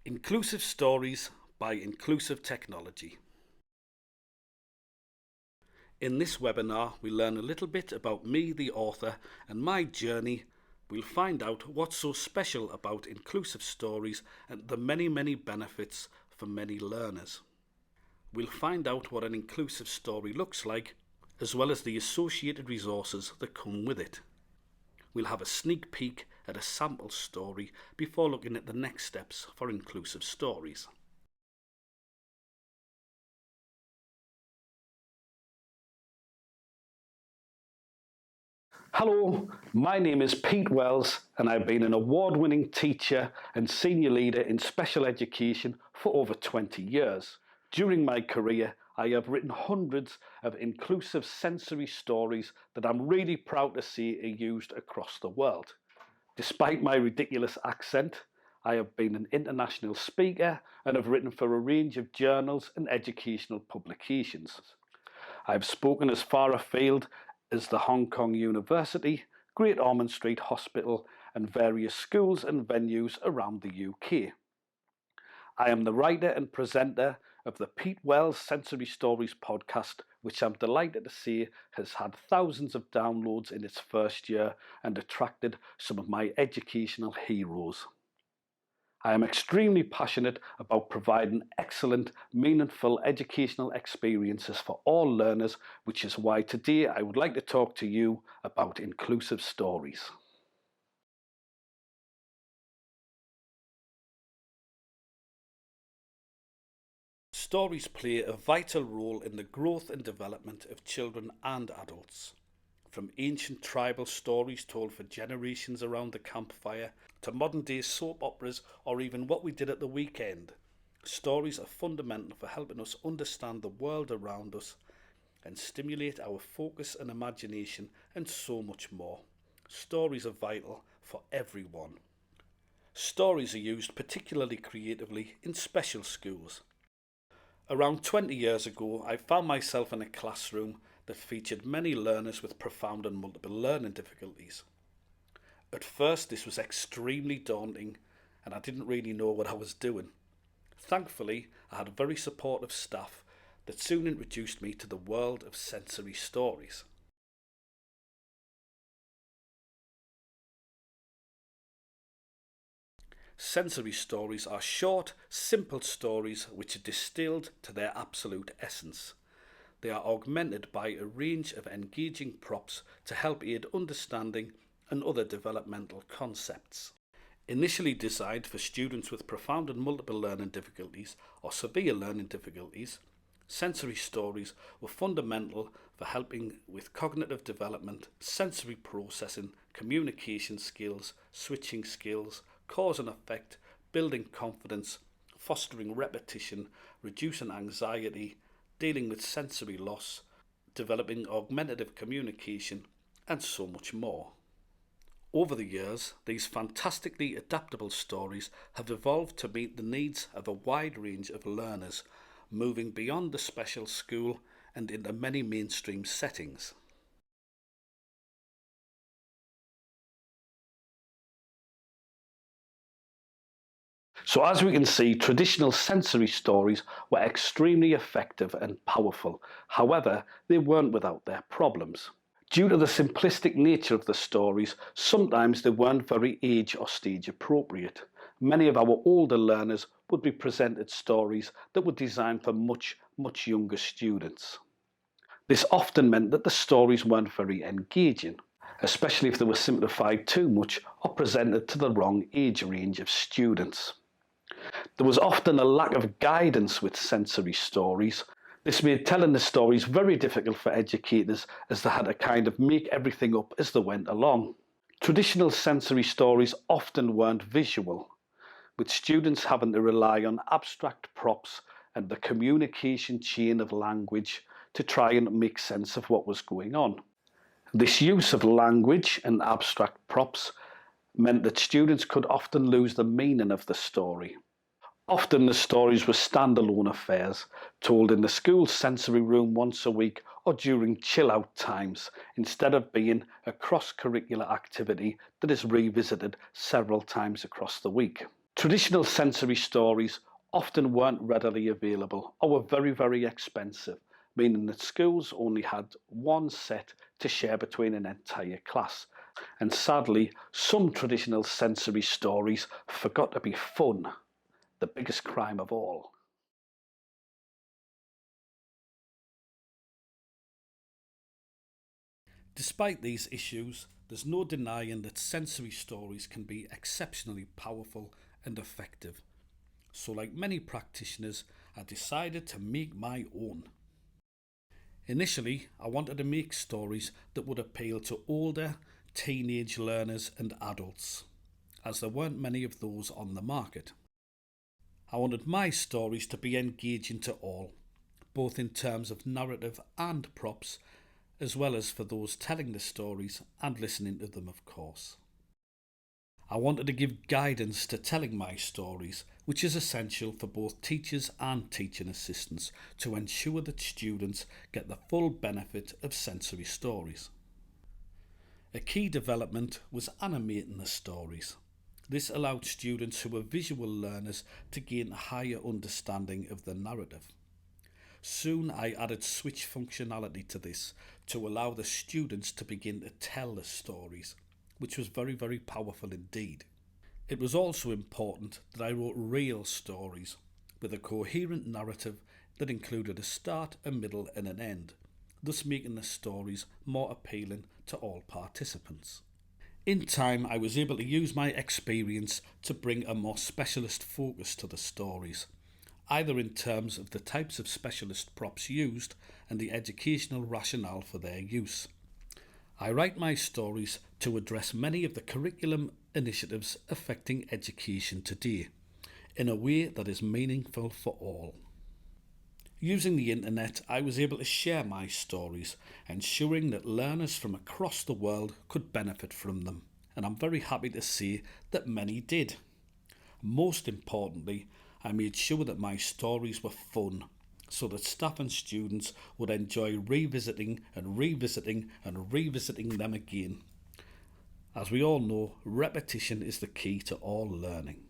Inclusive Stories by Inclusive Technology. In this webinar, we learn a little bit about me, the author, and my journey. We'll find out what's so special about inclusive stories and the many benefits for many learners. We'll find out what an inclusive story looks like, as well as the associated resources that come with it. We'll have a sneak peek at a sample story before looking at the next steps for inclusive stories. Hello, my name is Pete Wells and I've been an award-winning teacher and senior leader in special education for over 20 years. During my career, I have written hundreds of inclusive sensory stories that I'm really proud to see are used across the world. Despite my ridiculous accent, I have been an international speaker and have written for a range of journals and educational publications. I've spoken as far afield as the Hong Kong University, Great Ormond Street Hospital and various schools and venues around the UK. I am the writer and presenter of the Pete Wells Sensory Stories podcast, which I'm delighted to say has had thousands of downloads in its first year and attracted some of my educational heroes. I am extremely passionate about providing excellent, meaningful educational experiences for all learners, which is why today I would like to talk to you about inclusive stories. Stories play a vital role in the growth and development of children and adults. From ancient tribal stories told for generations around the campfire, to modern-day soap operas or even what we did at the weekend, stories are fundamental for helping us understand the world around us and stimulate our focus and imagination and so much more. Stories are vital for everyone. Stories are used particularly creatively in special schools. Around 20 years ago, I found myself in a classroom that featured many learners with profound and multiple learning difficulties. At first, this was extremely daunting and I didn't really know what I was doing. Thankfully, I had very supportive staff that soon introduced me to the world of sensory stories. Sensory stories are short, simple stories which are distilled to their absolute essence. They are augmented by a range of engaging props to help aid understanding and other developmental concepts. Initially designed for students with profound and multiple learning difficulties or severe learning difficulties, sensory stories were fundamental for helping with cognitive development, sensory processing, communication skills, switching skills, cause and effect, building confidence, fostering repetition, reducing anxiety, dealing with sensory loss, developing augmentative communication, and so much more. Over the years, these fantastically adaptable stories have evolved to meet the needs of a wide range of learners, moving beyond the special school and into many mainstream settings. So as we can see, traditional sensory stories were extremely effective and powerful. However, they weren't without their problems. Due to the simplistic nature of the stories, sometimes they weren't very age or stage appropriate. Many of our older learners would be presented stories that were designed for much younger students. This often meant that the stories weren't very engaging, especially if they were simplified too much or presented to the wrong age range of students. There was often a lack of guidance with sensory stories. This made telling the stories very difficult for educators as they had to kind of make everything up as they went along. Traditional sensory stories often weren't visual, with students having to rely on abstract props and the communication chain of language to try and make sense of what was going on. This use of language and abstract props meant that students could often lose the meaning of the story. Often the stories were standalone affairs, told in the school sensory room once a week or during chill-out times, instead of being a cross-curricular activity that is revisited several times across the week. Traditional sensory stories often weren't readily available or were very, very expensive, meaning that schools only had one set to share between an entire class. And sadly, some traditional sensory stories forgot to be fun, the biggest crime of all. Despite these issues, there's no denying that sensory stories can be exceptionally powerful and effective. So, like many practitioners, I decided to make my own. Initially, I wanted to make stories that would appeal to older, teenage learners and adults, as there weren't many of those on the market. I wanted my stories to be engaging to all, both in terms of narrative and props, as well as for those telling the stories and listening to them, of course. I wanted to give guidance to telling my stories, which is essential for both teachers and teaching assistants to ensure that students get the full benefit of sensory stories. A key development was animating the stories. This allowed students who were visual learners to gain a higher understanding of the narrative. Soon I added switch functionality to this to allow the students to begin to tell the stories, which was very, very powerful indeed. It was also important that I wrote real stories with a coherent narrative that included a start, a middle and an end, thus making the stories more appealing to all participants. In time, I was able to use my experience to bring a more specialist focus to the stories, either in terms of the types of specialist props used and the educational rationale for their use. I write my stories to address many of the curriculum initiatives affecting education today, in a way that is meaningful for all. Using the internet, I was able to share my stories, ensuring that learners from across the world could benefit from them, and I'm very happy to see that many did. Most importantly, I made sure that my stories were fun, so that staff and students would enjoy revisiting and revisiting and revisiting them again. As we all know, repetition is the key to all learning.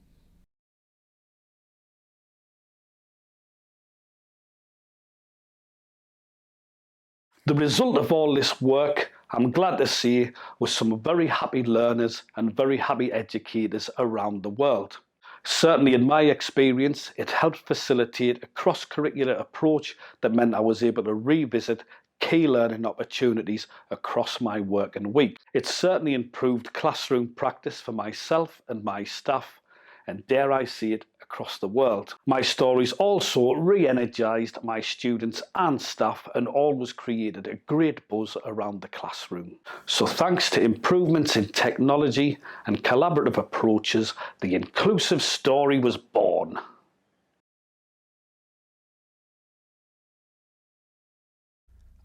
The result of all this work, I'm glad to say, was some very happy learners and very happy educators around the world. Certainly in my experience, it helped facilitate a cross-curricular approach that meant I was able to revisit key learning opportunities across my working week. It certainly improved classroom practice for myself and my staff, and dare I say it, across the world. My stories also re-energised my students and staff and always created a great buzz around the classroom. So thanks to improvements in technology and collaborative approaches, the inclusive story was born.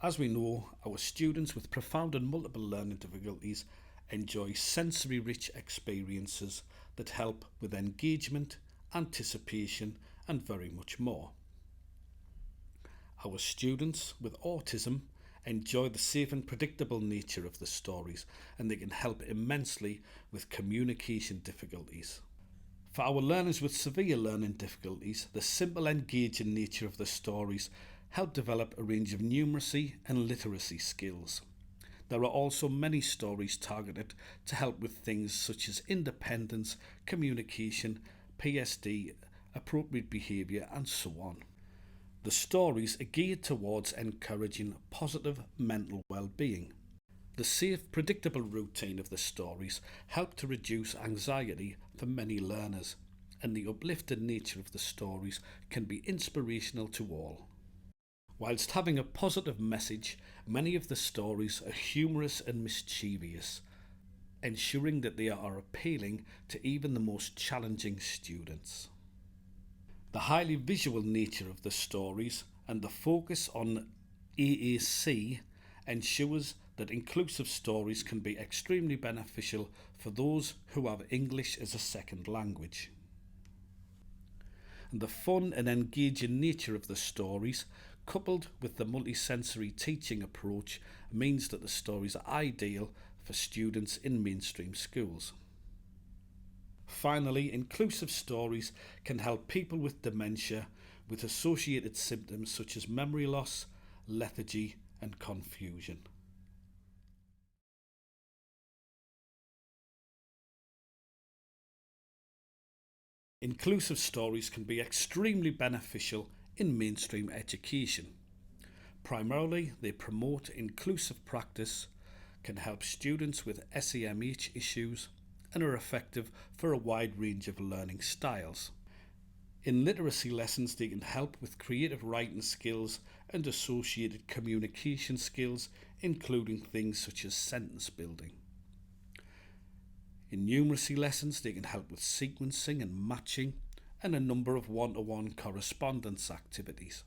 As we know, our students with profound and multiple learning difficulties enjoy sensory-rich experiences that help with engagement, anticipation and very much more. Our students with autism enjoy the safe and predictable nature of the stories, and they can help immensely with communication difficulties. For our learners with severe learning difficulties, the simple engaging nature of the stories help develop a range of numeracy and literacy skills. There are also many stories targeted to help with things such as independence, communication, PSD, appropriate behaviour and so on. The stories are geared towards encouraging positive mental well-being. The safe, predictable routine of the stories help to reduce anxiety for many learners, and the uplifted nature of the stories can be inspirational to all. Whilst having a positive message, many of the stories are humorous and mischievous, ensuring that they are appealing to even the most challenging students. The highly visual nature of the stories and the focus on AAC ensures that inclusive stories can be extremely beneficial for those who have English as a second language. And the fun and engaging nature of the stories, coupled with the multisensory teaching approach, means that the stories are ideal for students in mainstream schools. Finally, inclusive stories can help people with dementia with associated symptoms such as memory loss, lethargy, and confusion. Inclusive stories can be extremely beneficial in mainstream education. Primarily, they promote inclusive practice, can help students with SEMH issues, and are effective for a wide range of learning styles. In literacy lessons, they can help with creative writing skills and associated communication skills, including things such as sentence building. In numeracy lessons, they can help with sequencing and matching and a number of one-to-one correspondence activities.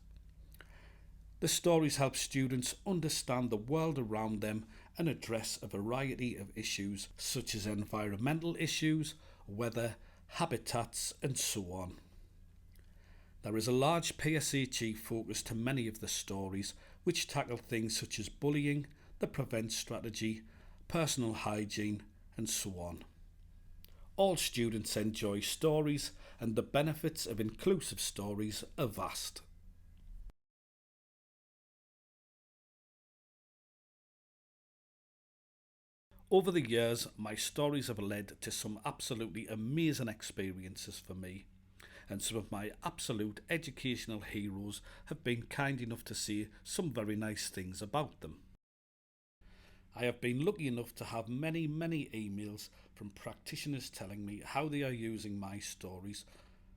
The stories help students understand the world around them and address a variety of issues such as environmental issues, weather, habitats, and so on. There is a large PSHE focus to many of the stories, which tackle things such as bullying, the prevent strategy, personal hygiene, and so on. All students enjoy stories, and the benefits of inclusive stories are vast. Over the years, my stories have led to some absolutely amazing experiences for me, and some of my absolute educational heroes have been kind enough to say some very nice things about them. I have been lucky enough to have many emails from practitioners telling me how they are using my stories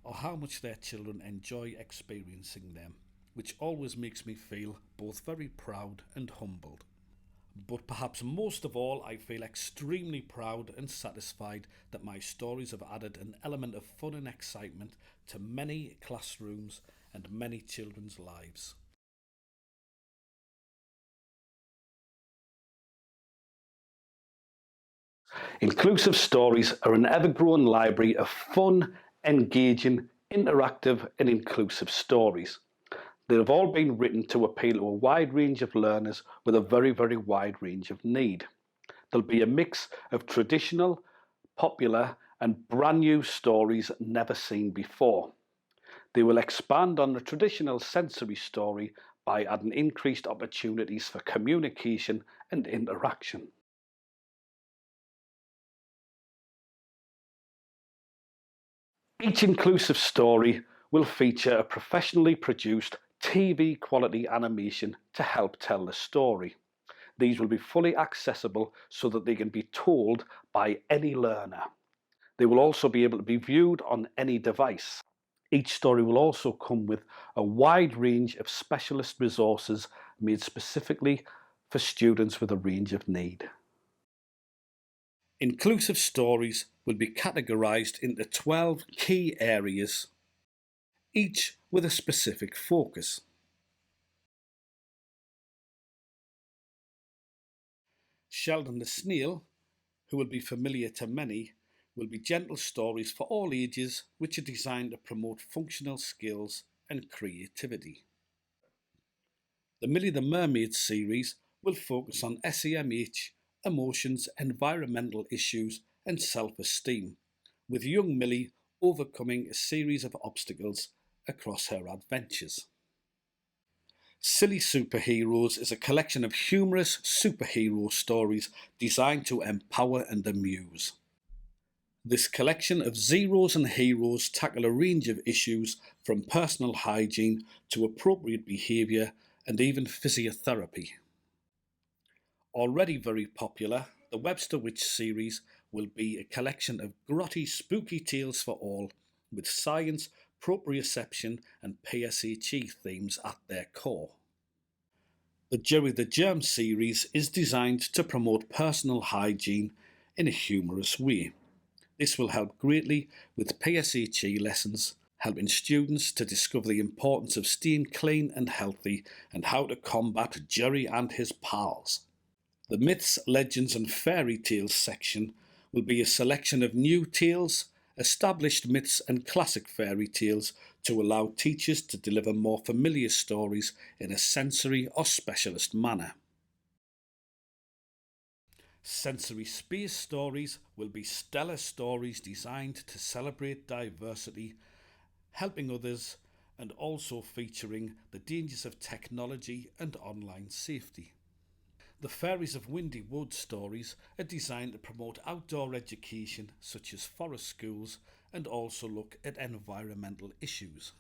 or how much their children enjoy experiencing them, which always makes me feel both very proud and humbled. But perhaps most of all, I feel extremely proud and satisfied that my stories have added an element of fun and excitement to many classrooms and many children's lives. Inclusive stories are an ever-growing library of fun, engaging, interactive and inclusive stories. They have all been written to appeal to a wide range of learners with a very wide range of need. There'll be a mix of traditional, popular and brand new stories never seen before. They will expand on the traditional sensory story by adding increased opportunities for communication and interaction. Each inclusive story will feature a professionally produced TV quality animation to help tell the story. These will be fully accessible so that they can be told by any learner. They will also be able to be viewed on any device. Each story will also come with a wide range of specialist resources made specifically for students with a range of need. Inclusive stories will be categorised into 12 key areas, each with a specific focus. Sheldon the Snail, who will be familiar to many, will be gentle stories for all ages which are designed to promote functional skills and creativity. The Millie the Mermaid series will focus on SEMH, emotions, environmental issues and self-esteem, with young Millie overcoming a series of obstacles across her adventures. Silly Superheroes is a collection of humorous superhero stories designed to empower and amuse. This collection of zeros and heroes tackle a range of issues from personal hygiene to appropriate behaviour and even physiotherapy. Already very popular, the Webster Witch series will be a collection of grotty spooky tales for all, with science, proprioception and PSHE themes at their core. The Jerry the Germ series is designed to promote personal hygiene in a humorous way. This will help greatly with PSHE lessons, helping students to discover the importance of staying clean and healthy and how to combat Jerry and his pals. The Myths, Legends and Fairy Tales section will be a selection of new tales, established myths and classic fairy tales to allow teachers to deliver more familiar stories in a sensory or specialist manner. Sensory space stories will be stellar stories designed to celebrate diversity, helping others, and also featuring the dangers of technology and online safety. The Fairies of Windy Wood stories are designed to promote outdoor education such as forest schools and also look at environmental issues.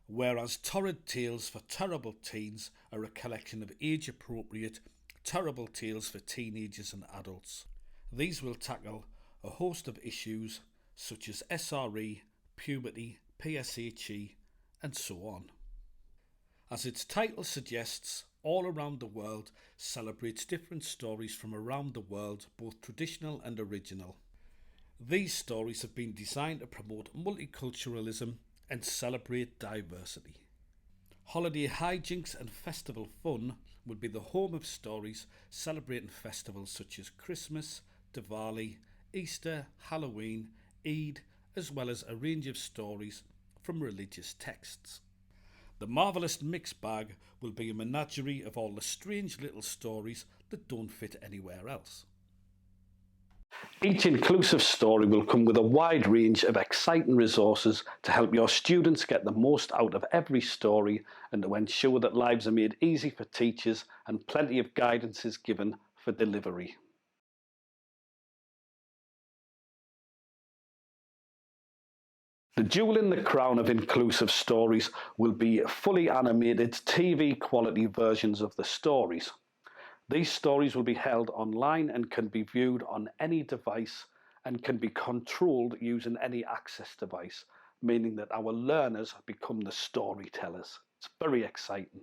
Whereas Torrid Tales for Terrible Teens are a collection of age-appropriate terrible tales for teenagers and adults. These will tackle a host of issues such as SRE, puberty, PSHE, and so on. As its title suggests, All Around the World celebrates different stories from around the world, both traditional and original. These stories have been designed to promote multiculturalism and celebrate diversity. Holiday hijinks and festival fun will be the home of stories celebrating festivals such as Christmas, Diwali, Easter, Halloween, Eid, as well as a range of stories from religious texts. The marvellous mixed bag will be a menagerie of all the strange little stories that don't fit anywhere else. Each inclusive story will come with a wide range of exciting resources to help your students get the most out of every story and to ensure that lives are made easy for teachers and plenty of guidance is given for delivery. The jewel in the crown of inclusive stories will be fully animated TV quality versions of the stories. These stories will be held online and can be viewed on any device and can be controlled using any access device, meaning that our learners become the storytellers. It's very exciting.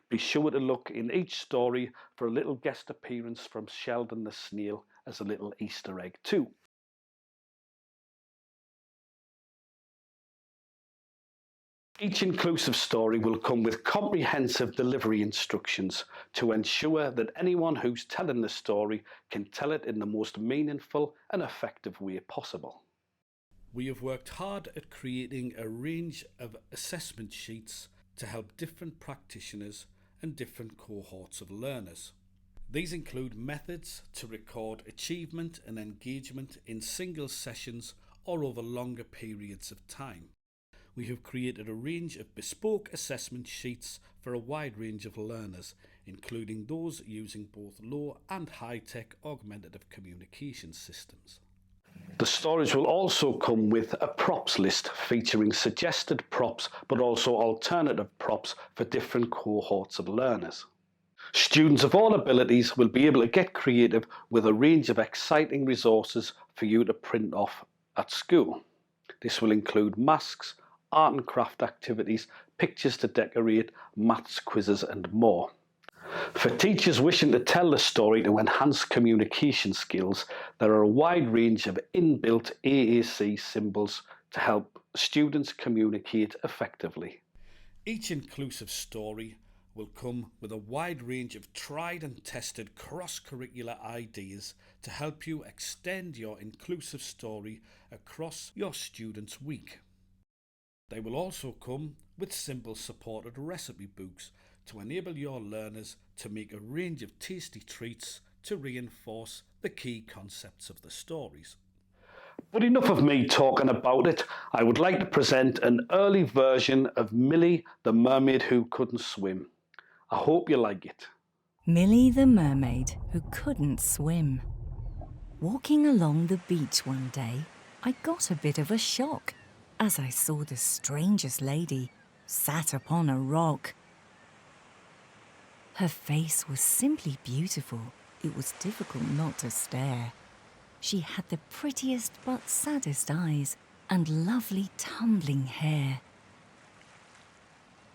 Be sure to look in each story for a little guest appearance from Sheldon the Snail as a little Easter egg too. Each inclusive story will come with comprehensive delivery instructions to ensure that anyone who's telling the story can tell it in the most meaningful and effective way possible. We have worked hard at creating a range of assessment sheets to help different practitioners and different cohorts of learners. These include methods to record achievement and engagement in single sessions or over longer periods of time. We have created a range of bespoke assessment sheets for a wide range of learners, including those using both low and high-tech augmentative communication systems. The stories will also come with a props list featuring suggested props but also alternative props for different cohorts of learners. Students of all abilities will be able to get creative with a range of exciting resources for you to print off at school. This will include masks, art and craft activities, pictures to decorate, maths quizzes and more. For teachers wishing to tell the story to enhance communication skills, there are a wide range of inbuilt AAC symbols to help students communicate effectively. Each inclusive story will come with a wide range of tried and tested cross-curricular ideas to help you extend your inclusive story across your students' week. They will also come with simple supported recipe books to enable your learners to make a range of tasty treats to reinforce the key concepts of the stories. But enough of me talking about it. I would like to present an early version of Millie the Mermaid Who Couldn't Swim. I hope you like it. Millie the Mermaid Who Couldn't Swim. Walking along the beach one day, I got a bit of a shock as I saw the strangest lady sat upon a rock. Her face was simply beautiful. It was difficult not to stare. She had the prettiest but saddest eyes and lovely tumbling hair.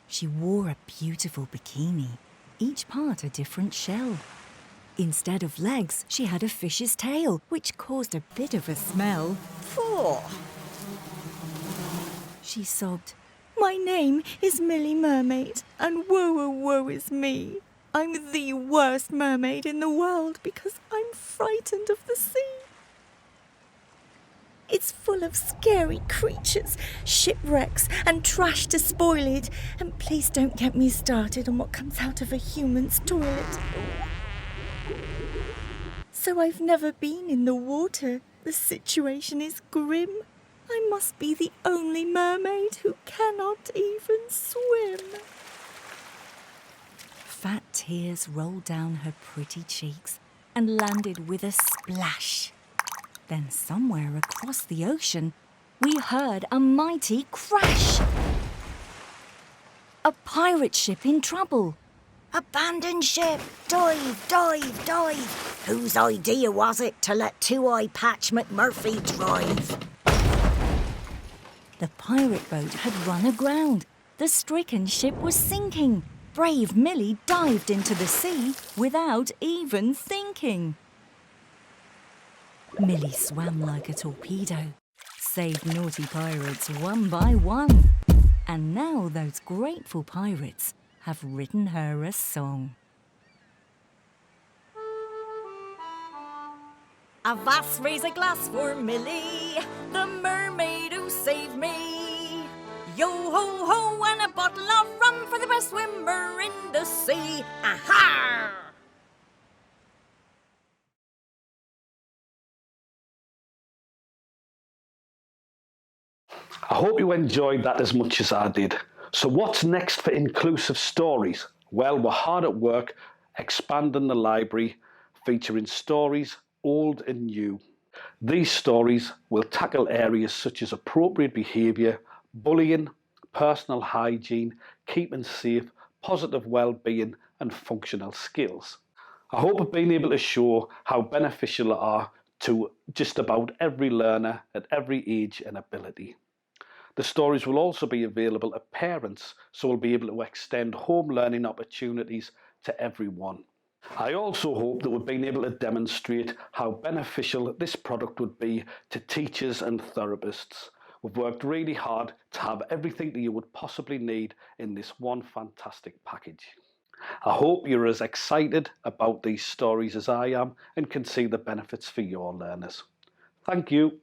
She wore a beautiful bikini, each part a different shell. Instead of legs, she had a fish's tail, which caused a bit of a smell. Phew! She sobbed, "My name is Millie Mermaid, and woe, oh, woe is me. I'm the worst mermaid in the world because I'm frightened of the sea. It's full of scary creatures, shipwrecks, and trash to spoil it. And please don't get me started on what comes out of a human's toilet. So I've never been in the water. The situation is grim. I must be the only mermaid who cannot even swim. Fat tears rolled down her pretty cheeks and landed with a splash. Then somewhere across the ocean, we heard a mighty crash. A pirate ship in trouble. Abandoned ship! Dive, dive, dive! Whose idea was it to let Two-Eye Patch McMurphy drive? The pirate boat had run aground. The stricken ship was sinking. Brave Millie dived into the sea without even thinking. Millie swam like a torpedo, saved naughty pirates one by one. And now those grateful pirates have written her a song. Avast, raise a glass for Millie, the mermaid who saved me. Yo ho ho, and a bottle of rum for the best swimmer in the sea. Aha! I hope you enjoyed that as much as I did. So what's next for Inclusive Stories? Well, we're hard at work expanding the library, featuring stories old and new. These stories will tackle areas such as appropriate behaviour, bullying, personal hygiene, keeping safe, positive well-being and functional skills. I hope I've been able to show how beneficial they are to just about every learner at every age and ability. The stories will also be available to parents, so we'll be able to extend home learning opportunities to everyone. I also hope that we've been able to demonstrate how beneficial this product would be to teachers and therapists. We've worked really hard to have everything that you would possibly need in this one fantastic package. I hope you're as excited about these stories as I am and can see the benefits for your learners. Thank you.